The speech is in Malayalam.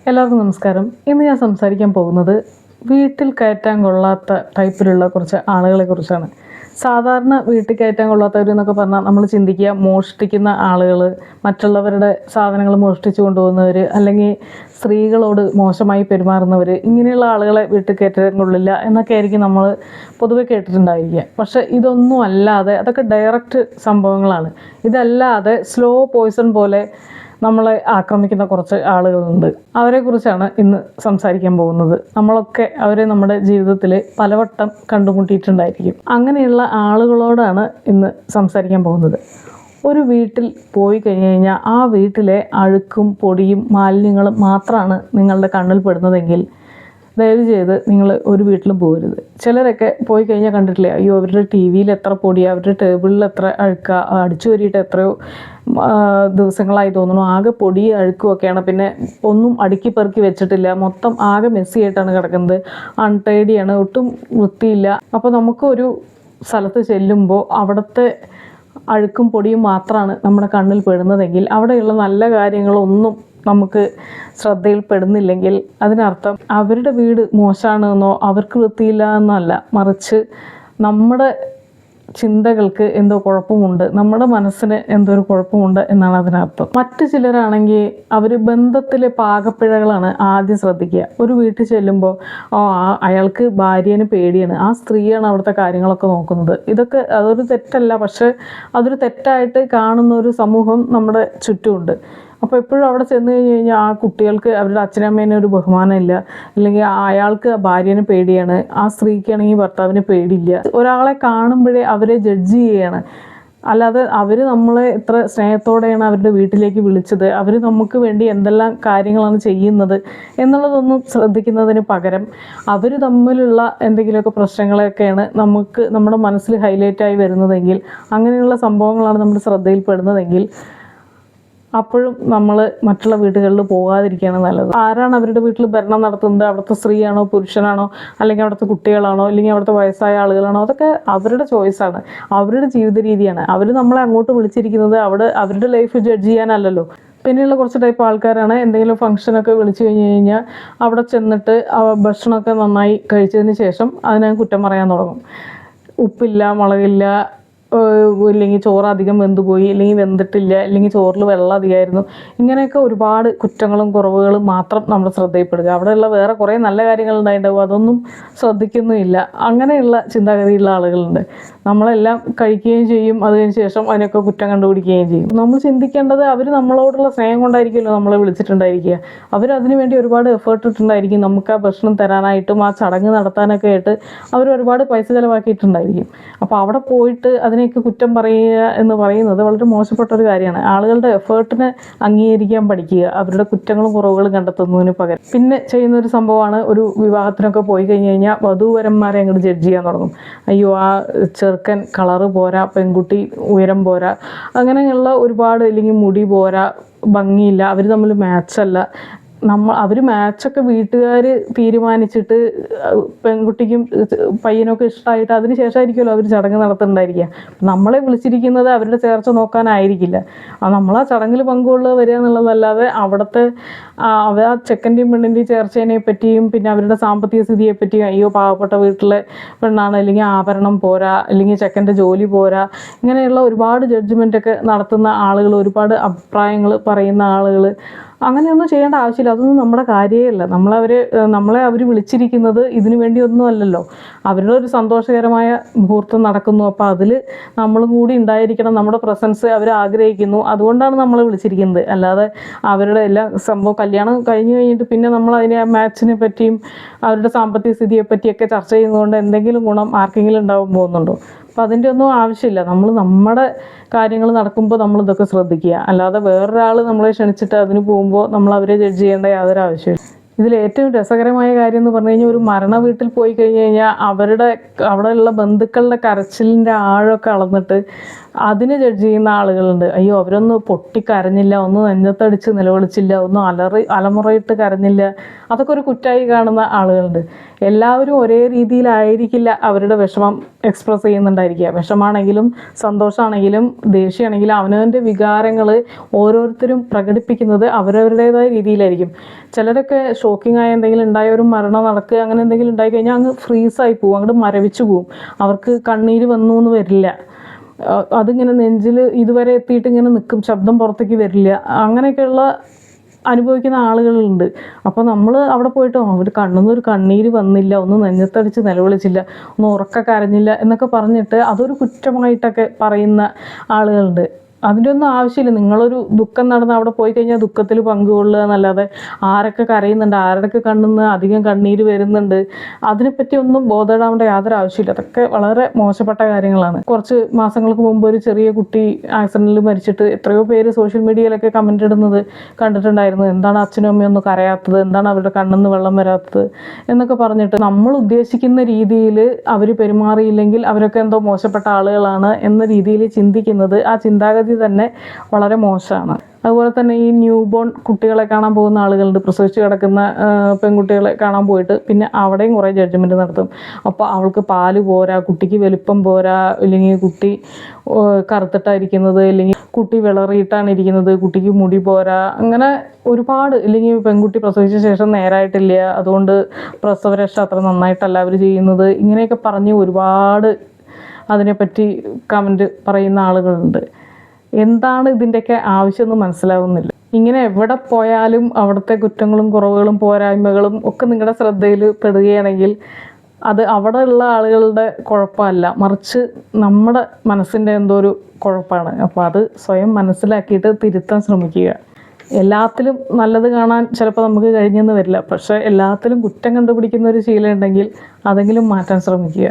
എല്ലാവർക്കും നമസ്കാരം. ഇന്ന് ഞാൻ സംസാരിക്കാൻ പോകുന്നത് വീട്ടിൽ കയറ്റാൻ കൊള്ളാത്ത ടൈപ്പിലുള്ള കുറച്ച് ആളുകളെ കുറിച്ചാണ്. സാധാരണ വീട്ടിൽ കയറ്റാൻ കൊള്ളാത്തവരെന്നൊക്കെ പറഞ്ഞാൽ നമ്മൾ ചിന്തിക്കുക മോഷ്ടിക്കുന്ന ആളുകൾ, മറ്റുള്ളവരുടെ സാധനങ്ങൾ മോഷ്ടിച്ചു കൊണ്ടുപോകുന്നവർ, അല്ലെങ്കിൽ സ്ത്രീകളോട് മോശമായി പെരുമാറുന്നവർ, ഇങ്ങനെയുള്ള ആളുകളെ വീട്ടിൽ കയറ്റാൻ കൊള്ളില്ല എന്നൊക്കെ ആയിരിക്കും നമ്മൾ പൊതുവെ കേട്ടിട്ടുണ്ടായിരിക്കുക. പക്ഷേ ഇതൊന്നും അല്ലാതെ, അതൊക്കെ ഡയറക്റ്റ് സംഭവങ്ങളാണ്. ഇതല്ലാതെ സ്ലോ പോയ്സൺ പോലെ നമ്മളെ ആക്രമിക്കുന്ന കുറച്ച് ആളുകളുണ്ട്. അവരെക്കുറിച്ചാണ് ഇന്ന് സംസാരിക്കാൻ പോകുന്നത്. നമ്മളൊക്കെ അവരെ നമ്മുടെ ജീവിതത്തിൽ പലവട്ടം കണ്ടുമുട്ടിയിട്ടുണ്ടായിരിക്കും. അങ്ങനെയുള്ള ആളുകളോടാണ് ഇന്ന് സംസാരിക്കാൻ പോകുന്നത്. ഒരു വീട്ടിൽ പോയി കഴിഞ്ഞ് കഴിഞ്ഞാൽ ആ വീട്ടിലെ അഴുക്കും പൊടിയും മാലിന്യങ്ങളും മാത്രമാണ് നിങ്ങളുടെ കണ്ണിൽ പെടുന്നതെങ്കിൽ ദയവ് ചെയ്ത് നിങ്ങൾ ഒരു വീട്ടിലും പോകരുത്. ചിലരൊക്കെ പോയി കഴിഞ്ഞാൽ കണ്ടിട്ടില്ലേ, അയ്യോ അവരുടെ ടി വിയിൽ എത്ര പൊടിയാണ്, അവരുടെ ടേബിളിൽ എത്ര അഴുക്കുക, അടിച്ചു കയറിയിട്ട് എത്രയോ ദിവസങ്ങളായി തോന്നുന്നു, ആകെ പൊടി അഴുക്കും ഒക്കെയാണ്, പിന്നെ ഒന്നും അടുക്കി പെറുക്കി വെച്ചിട്ടില്ല, മൊത്തം ആകെ മെസ്സി ആയിട്ടാണ് കിടക്കുന്നത്, അൺടൈഡിയാണ്, ഒട്ടും വൃത്തിയില്ല. അപ്പോൾ നമുക്കൊരു സ്ഥലത്ത് ചെല്ലുമ്പോൾ അവിടുത്തെ അഴുക്കും പൊടിയും മാത്രമാണ് നമ്മുടെ കണ്ണിൽ പെടുന്നതെങ്കിൽ, അവിടെയുള്ള നല്ല കാര്യങ്ങളൊന്നും നമുക്ക് ശ്രദ്ധയിൽപ്പെടുന്നില്ലെങ്കിൽ അതിനർത്ഥം അവരുടെ വീട് മോശമാണെന്നോ അവർക്ക് വൃത്തിയില്ല എന്നല്ല, മറിച്ച് നമ്മുടെ ചിന്തകൾക്ക് എന്തോ കുഴപ്പമുണ്ട്, നമ്മുടെ മനസ്സിന് എന്തോ ഒരു കുഴപ്പമുണ്ട് എന്നാണ് അതിനർത്ഥം. മറ്റു ചിലരാണെങ്കിൽ അവർ ബന്ധത്തിലെ പാകപ്പിഴകളാണ് ആദ്യം ശ്രദ്ധിക്കുക. ഒരു വീട്ടിൽ ചെല്ലുമ്പോൾ അയാൾക്ക് ഭാര്യനെ പേടിയാണ്, ആ സ്ത്രീയാണ് അവിടുത്തെ കാര്യങ്ങളൊക്കെ നോക്കുന്നത്. ഇതൊക്കെ അതൊരു തെറ്റല്ല, പക്ഷെ അതൊരു തെറ്റായിട്ട് കാണുന്ന ഒരു സമൂഹം നമ്മുടെ ചുറ്റുമുണ്ട്. അപ്പോൾ എപ്പോഴും അവിടെ ചെന്ന് കഴിഞ്ഞ് കഴിഞ്ഞാൽ ആ കുട്ടികൾക്ക് അവരുടെ അച്ഛനമ്മേനെ ഒരു ബഹുമാനമില്ല, അല്ലെങ്കിൽ അയാൾക്ക് ഭാര്യനെ പേടിയാണ്, ആ സ്ത്രീക്കാണെങ്കിൽ ഭർത്താവിനെ പേടിയില്ല. ഒരാളെ കാണുമ്പോഴേ അവരെ ജഡ്ജ് ചെയ്യുകയാണ്. അല്ലാതെ അവർ നമ്മളെ എത്ര സ്നേഹത്തോടെയാണ് അവരുടെ വീട്ടിലേക്ക് വിളിച്ചത്, അവർ നമുക്ക് വേണ്ടി എന്തെല്ലാം കാര്യങ്ങളാണ് ചെയ്യുന്നത് എന്നുള്ളതൊന്നും ശ്രദ്ധിക്കുന്നതിന് പകരം അവർ തമ്മിലുള്ള എന്തെങ്കിലുമൊക്കെ പ്രശ്നങ്ങളൊക്കെയാണ് നമുക്ക് നമ്മുടെ മനസ്സിൽ ഹൈലൈറ്റായി വരുന്നതെങ്കിൽ, അങ്ങനെയുള്ള സംഭവങ്ങളാണ് നമ്മുടെ ശ്രദ്ധയിൽപ്പെടുന്നതെങ്കിൽ അപ്പോഴും നമ്മൾ മറ്റുള്ള വീടുകളിൽ പോകാതിരിക്കുകയാണ് നല്ലത്. ആരാണ് അവരുടെ വീട്ടിൽ ഭരണം നടത്തുന്നത്, അവിടുത്തെ സ്ത്രീയാണോ പുരുഷനാണോ, അല്ലെങ്കിൽ അവിടുത്തെ കുട്ടികളാണോ, അല്ലെങ്കിൽ അവിടുത്തെ വയസ്സായ ആളുകളാണോ, അതൊക്കെ അവരുടെ ചോയ്സാണ്, അവരുടെ ജീവിത രീതിയാണ്. അവർ നമ്മളെ അങ്ങോട്ട് വിളിച്ചിരിക്കുന്നത് അവരുടെ ലൈഫ് ജഡ്ജ് ചെയ്യാനല്ലല്ലോ. പിന്നെയുള്ള കുറച്ച് ടൈപ്പ് ആൾക്കാരാണ് എന്തെങ്കിലും ഫംഗ്ഷനൊക്കെ വിളിച്ചു കഴിഞ്ഞ് കഴിഞ്ഞാൽ അവിടെ ചെന്നിട്ട് ഭക്ഷണമൊക്കെ നന്നായി കഴിച്ചതിന് ശേഷം അതിനെ കുറ്റം പറയാൻ തുടങ്ങും. ഉപ്പില്ല, മുളകില്ല, ഇല്ലെങ്കിൽ ചോറ് അധികം വെന്തുപോയി, അല്ലെങ്കിൽ വെന്തിട്ടില്ല, അല്ലെങ്കിൽ ചോറിൽ വെള്ളം അധികമായിരുന്നു, ഇങ്ങനെയൊക്കെ ഒരുപാട് കുറ്റങ്ങളും കുറവുകളും മാത്രം നമ്മൾ ശ്രദ്ധയിൽപ്പെടുക. അവിടെയുള്ള വേറെ കുറേ നല്ല കാര്യങ്ങൾ ഉണ്ടായിട്ടുണ്ടാവും, അതൊന്നും ശ്രദ്ധിക്കുന്നുമില്ല. അങ്ങനെയുള്ള ചിന്താഗതിയുള്ള ആളുകളുണ്ട്. നമ്മളെല്ലാം കഴിക്കുകയും ചെയ്യും, അതിന് ശേഷം അതിനൊക്കെ കുറ്റം കണ്ടുപിടിക്കുകയും ചെയ്യും. നമ്മൾ ചിന്തിക്കേണ്ടത് അവർ നമ്മളോടുള്ള സ്നേഹം കൊണ്ടായിരിക്കുമല്ലോ നമ്മളെ വിളിച്ചിട്ടുണ്ടായിരിക്കുക. അവരതിനു വേണ്ടി ഒരുപാട് എഫേർട്ട് ഇട്ടുണ്ടായിരിക്കും. നമുക്ക് ആ ഭക്ഷണം തരാനായിട്ടും ആ ചടങ്ങ് നടത്താനൊക്കെ ആയിട്ട് അവർ ഒരുപാട് പൈസ ചിലവാക്കിയിട്ടുണ്ടായിരിക്കും. അപ്പോൾ അവിടെ പോയിട്ട് അതിനെയൊക്കെ കുറ്റം പറയുക എന്ന് പറയുന്നത് വളരെ മോശപ്പെട്ട ഒരു കാര്യമാണ്. ആളുകളുടെ എഫേർട്ടിനെ അംഗീകരിക്കാൻ പഠിക്കുക, അവരുടെ കുറ്റങ്ങളും കുറവുകളും കണ്ടെത്തുന്നതിന് പകരം. പിന്നെ ചെയ്യുന്നൊരു സംഭവമാണ്, ഒരു വിവാഹത്തിനൊക്കെ പോയി കഴിഞ്ഞ് കഴിഞ്ഞാൽ വധൂവരന്മാരെ അങ്ങോട്ട് ജഡ്ജ് ചെയ്യാൻ തുടങ്ങും. അയ്യോ ആ ചെറുക്കൻ കളറ് പോരാ, പെൺകുട്ടി ഉയരം പോരാ, അങ്ങനെയുള്ള ഒരുപാട്, അല്ലെങ്കിൽ മുടി പോരാ, ഭംഗിയില്ല, അവർ തമ്മിൽ മാച്ചല്ല. അവർ മാച്ചൊക്കെ വീട്ടുകാർ തീരുമാനിച്ചിട്ട് പെൺകുട്ടിക്കും പയ്യനൊക്കെ ഇഷ്ടമായിട്ട് അതിന് ശേഷമായിരിക്കുമല്ലോ അവർ ചടങ്ങ് നടത്തുന്നുണ്ടായിരിക്കുക. നമ്മളെ വിളിച്ചിരിക്കുന്നത് അവരുടെ ചേർച്ച നോക്കാനായിരിക്കില്ല. നമ്മൾ ആ ചടങ്ങിൽ പങ്കുകൊള്ളുക വരിക എന്നുള്ളതല്ലാതെ അവിടുത്തെ ആ ചെക്കൻ്റെയും പെണ്ണിൻ്റെയും ചേർച്ചേനെ പറ്റിയും പിന്നെ അവരുടെ സാമ്പത്തിക സ്ഥിതിയെ പറ്റിയും, അയ്യോ പാവപ്പെട്ട വീട്ടിലെ പെണ്ണാണ്, അല്ലെങ്കിൽ ആഭരണം പോരാ, അല്ലെങ്കിൽ ചെക്കൻ്റെ ജോലി പോരാ, ഇങ്ങനെയുള്ള ഒരുപാട് ജഡ്ജ്മെൻ്റൊക്കെ നടത്തുന്ന ആളുകൾ, ഒരുപാട് അഭിപ്രായങ്ങൾ പറയുന്ന ആളുകൾ, അങ്ങനെയൊന്നും ചെയ്യേണ്ട ആവശ്യമില്ല. അതൊന്നും നമ്മുടെ കാര്യമല്ല. നമ്മളെ അവർ വിളിച്ചിരിക്കുന്നത് ഇതിനു വേണ്ടിയൊന്നും അല്ലല്ലോ. അവരുടെ ഒരു സന്തോഷകരമായ മുഹൂർത്തം നടക്കുന്നു, അപ്പോൾ അതിൽ നമ്മളും കൂടി ഉണ്ടായിരിക്കണം, നമ്മുടെ പ്രസൻസ് അവർ ആഗ്രഹിക്കുന്നു, അതുകൊണ്ടാണ് നമ്മളെ വിളിച്ചിരിക്കുന്നത്. അല്ലാതെ അവരുടെ എല്ലാ സംഭവം കല്യാണം കഴിഞ്ഞ് കഴിഞ്ഞിട്ട് പിന്നെ നമ്മൾ അതിനെ മാച്ചിനെ പറ്റിയും അവരുടെ സാമ്പത്തിക സ്ഥിതിയെ പറ്റിയൊക്കെ ചർച്ച ചെയ്യുന്നതുകൊണ്ട് എന്തെങ്കിലും ഗുണം ആർക്കെങ്കിലും ഉണ്ടാവാൻ പോകുന്നുണ്ടോ? അപ്പോൾ അതിൻ്റെ ഒന്നും ആവശ്യമില്ല. നമ്മുടെ കാര്യങ്ങൾ നടക്കുമ്പോൾ നമ്മളിതൊക്കെ ശ്രദ്ധിക്കുക, അല്ലാതെ വേറൊരാൾ നമ്മളെ ക്ഷണിച്ചിട്ട് അതിന് പോകുമ്പോൾ നമ്മൾ അവരെ ജഡ്ജ് ചെയ്യേണ്ട യാതൊരു ആവശ്യമില്ല. ഇതിൽ ഏറ്റവും രസകരമായ കാര്യം എന്ന് പറഞ്ഞു കഴിഞ്ഞാൽ, ഒരു മരണ വീട്ടിൽ പോയി കഴിഞ്ഞ് കഴിഞ്ഞാൽ അവിടെയുള്ള ബന്ധുക്കളുടെ കരച്ചിലിൻ്റെ ആഴമൊക്കെ അളന്നിട്ട് അതിന് ജഡ്ജ് ചെയ്യുന്ന ആളുകളുണ്ട്. അയ്യോ അവരൊന്നും പൊട്ടിക്കരഞ്ഞില്ല, ഒന്ന് നെഞ്ഞത്തടിച്ച് നിലവിളിച്ചില്ല, ഒന്നും അലമുറയിട്ട് കരഞ്ഞില്ല, അതൊക്കെ ഒരു കുറ്റമായി കാണുന്ന ആളുകളുണ്ട്. എല്ലാവരും ഒരേ രീതിയിലായിരിക്കില്ല അവരുടെ വിഷമം എക്സ്പ്രസ് ചെയ്യുന്നുണ്ടായിരിക്കുക. വിഷമാണെങ്കിലും സന്തോഷമാണെങ്കിലും ദേഷ്യമാണെങ്കിലും അവനവൻ്റെ വികാരങ്ങൾ ഓരോരുത്തരും പ്രകടിപ്പിക്കുന്നത് അവരവരുടേതായ രീതിയിലായിരിക്കും. ചിലരൊക്കെ ഷോക്കിംഗ് ആയ എന്തെങ്കിലും ഉണ്ടായ, ഒരു മരണം നടക്കുക അങ്ങനെ എന്തെങ്കിലും ഉണ്ടായി കഴിഞ്ഞാൽ അങ്ങ് ഫ്രീസായി പോകും, അങ്ങോട്ട് മരവിച്ചു പോകും. അവർക്ക് കണ്ണീര് വന്നു എന്ന് വരില്ല, അതിങ്ങനെ നെഞ്ചിൽ ഇതുവരെ എത്തിയിട്ട് ഇങ്ങനെ നിൽക്കും, ശബ്ദം പുറത്തേക്ക് വരില്ല. അങ്ങനെയൊക്കെയുള്ള അനുഭവിക്കുന്ന ആളുകളുണ്ട്. അപ്പോൾ നമ്മൾ അവിടെ പോയിട്ട് അവർ കണ്ണൊന്നൊരു കണ്ണീര് വന്നില്ല, ഒന്ന് നെഞ്ഞത്തടിച്ച് നിലവിളിച്ചില്ല, ഒന്ന് ഉറക്ക കരഞ്ഞില്ല എന്നൊക്കെ പറഞ്ഞിട്ട് അതൊരു കുറ്റമായിട്ടൊക്കെ പറയുന്ന ആളുകളുണ്ട്. അതിൻ്റെ ഒന്നും ആവശ്യമില്ല. നിങ്ങളൊരു ദുഃഖം നടന്ന് അവിടെ പോയി കഴിഞ്ഞാൽ ദുഃഖത്തിൽ പങ്കുകൊള്ളുക എന്നല്ലാതെ ആരൊക്കെ കരയുന്നുണ്ട്, ആരുടെയൊക്കെ കണ്ണിന്ന് അധികം കണ്ണീര് വരുന്നുണ്ട്, അതിനെപ്പറ്റി ഒന്നും ബോധപ്പെടാവേണ്ട യാതൊരു ആവശ്യമില്ല. അതൊക്കെ വളരെ മോശപ്പെട്ട കാര്യങ്ങളാണ്. കുറച്ച് മാസങ്ങൾക്ക് മുമ്പ് ഒരു ചെറിയ കുട്ടി ആക്സിഡൻറ്റിൽ മരിച്ചിട്ട് എത്രയോ പേര് സോഷ്യൽ മീഡിയയിലൊക്കെ കമൻ്റ് ഇടുന്നത് കണ്ടിട്ടുണ്ടായിരുന്നു. എന്താണ് അച്ഛനും അമ്മയും ഒന്നും കരയാത്തത്, എന്താണ് അവരുടെ കണ്ണിന്ന് വെള്ളം വരാത്തത് എന്നൊക്കെ പറഞ്ഞിട്ട്. നമ്മൾ ഉദ്ദേശിക്കുന്ന രീതിയിൽ അവർ പെരുമാറിയില്ലെങ്കിൽ അവരൊക്കെ എന്തോ മോശപ്പെട്ട ആളുകളാണ് എന്ന രീതിയിൽ ചിന്തിക്കുന്നത്, ആ ചിന്താഗതി തന്നെ വളരെ മോശമാണ്. അതുപോലെ തന്നെ ഈ ന്യൂ ബോൺ കുട്ടികളെ കാണാൻ പോകുന്ന ആളുകളുണ്ട്. പ്രസവിച്ച് കിടക്കുന്ന പെൺകുട്ടികളെ കാണാൻ പോയിട്ട് പിന്നെ അവിടെയും കുറേ ജഡ്ജ്മെൻറ്റ് നടത്തും. അപ്പോൾ അവൾക്ക് പാല് പോരാ, കുട്ടിക്ക് വലിപ്പം പോരാ, അല്ലെങ്കിൽ കുട്ടി കറുത്തിട്ടായിരിക്കുന്നത്, അല്ലെങ്കിൽ കുട്ടി വിളറിയിട്ടാണ് ഇരിക്കുന്നത്, കുട്ടിക്ക് മുടി പോരാ, അങ്ങനെ ഒരുപാട്. ഇല്ലെങ്കിൽ പെൺകുട്ടി പ്രസവിച്ച ശേഷം നേരായിട്ടില്ല, അതുകൊണ്ട് പ്രസവരക്ഷ അത്ര നന്നായിട്ടല്ല അവർ ചെയ്യുന്നത്, ഇങ്ങനെയൊക്കെ പറഞ്ഞ് ഒരുപാട് അതിനെപ്പറ്റി കമൻറ്റ് പറയുന്ന ആളുകളുണ്ട്. എന്താണ് ഇതിൻ്റെയൊക്കെ ആവശ്യമെന്ന് മനസ്സിലാവുന്നില്ല. ഇങ്ങനെ എവിടെ പോയാലും അവിടുത്തെ കുറ്റങ്ങളും കുറവുകളും പോരായ്മകളും ഒക്കെ നിങ്ങളുടെ ശ്രദ്ധയിൽ പെടുകയാണെങ്കിൽ അത് അവിടെ ഉള്ള ആളുകളുടെ കുഴപ്പമല്ല, മറിച്ച് നമ്മുടെ മനസ്സിൻ്റെ എന്തോ ഒരു കുഴപ്പമാണ്. അപ്പോൾ അത് സ്വയം മനസ്സിലാക്കിയിട്ട് തിരുത്താൻ ശ്രമിക്കുക. എല്ലാത്തിലും നല്ലത് കാണാൻ ചിലപ്പോൾ നമുക്ക് കഴിഞ്ഞെന്ന് വരില്ല, പക്ഷേ എല്ലാത്തിലും കുറ്റം കണ്ടുപിടിക്കുന്ന ഒരു ശീലം ഉണ്ടെങ്കിൽ അതെങ്കിലും മാറ്റാൻ ശ്രമിക്കുക.